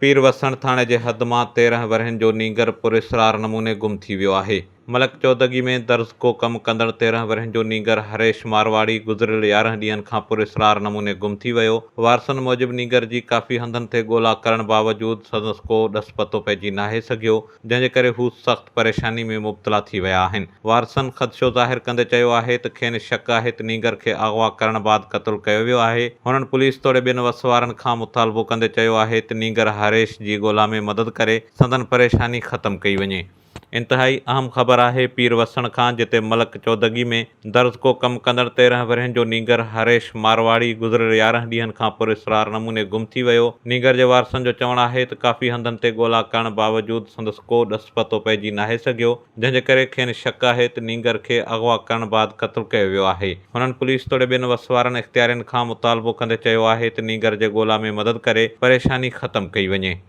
पीर वसण थाणे जे हद मां 13 वरहनि जो नीगर पुरस्रार नमूने गुम थी वियो आहे। मलक चौदगी में दर्ज को कम कंदड़ 13 वरहनि जो नीगर हरेश मारवाड़ी गुज़िरियल 11 ॾींहनि खां पुरस्रार नमूने गुम थी वियो। वारसनि मूजिबि नीगर जी काफ़ी हंधनि ते ॻोल्हा करण बावजूदि संदसि को ॾस पतो पइजी नाहे सघियो, जंहिंजे करे हू सख़्त परेशानी में मुब्तला थी विया आहिनि। वारसनि ख़दशो ज़ाहिर कंदे चयो आहे त खेनि शक आहे त नीगर खे अगवा करण बाद क़त्ल कयो वियो आहे। हुननि पुलिस तोड़े ॿिनि वसवारनि खां मुतालबो कंदे चयो आहे त नीगर हरेश जी ॻोल्हा में मदद करे संदन परेशानी ख़त्म कई वञे। इंतहाई अहम ख़बर आहे पीर वसण खां, जिते मलक चौदगी में दर्ज को कम कंदड़ 13 वरहनि जो नीगर हरेश मारवाड़ी गुज़िरियल 11 ॾींहनि खां पुरस्रार नमूने गुम थी वियो। नीगर जे वारसनि जो चवणु आहे त काफ़ी हंधनि ते ॻोल्हा करण बावजूदि संदसि को ॾस पतो पइजी नाहे सघियो, जंहिंजे करे खेनि शक आहे त नीगर खे अगवा करण बाद क़त्ल कयो वियो आहे। हुननि पुलिस तोड़े ॿिनि वसवारनि इख़्तियारियुनि खां मुतालबो कंदे चयो आहे त नीगर जे ॻोल्हा में मदद करे परेशानी ख़त्म कई वञे।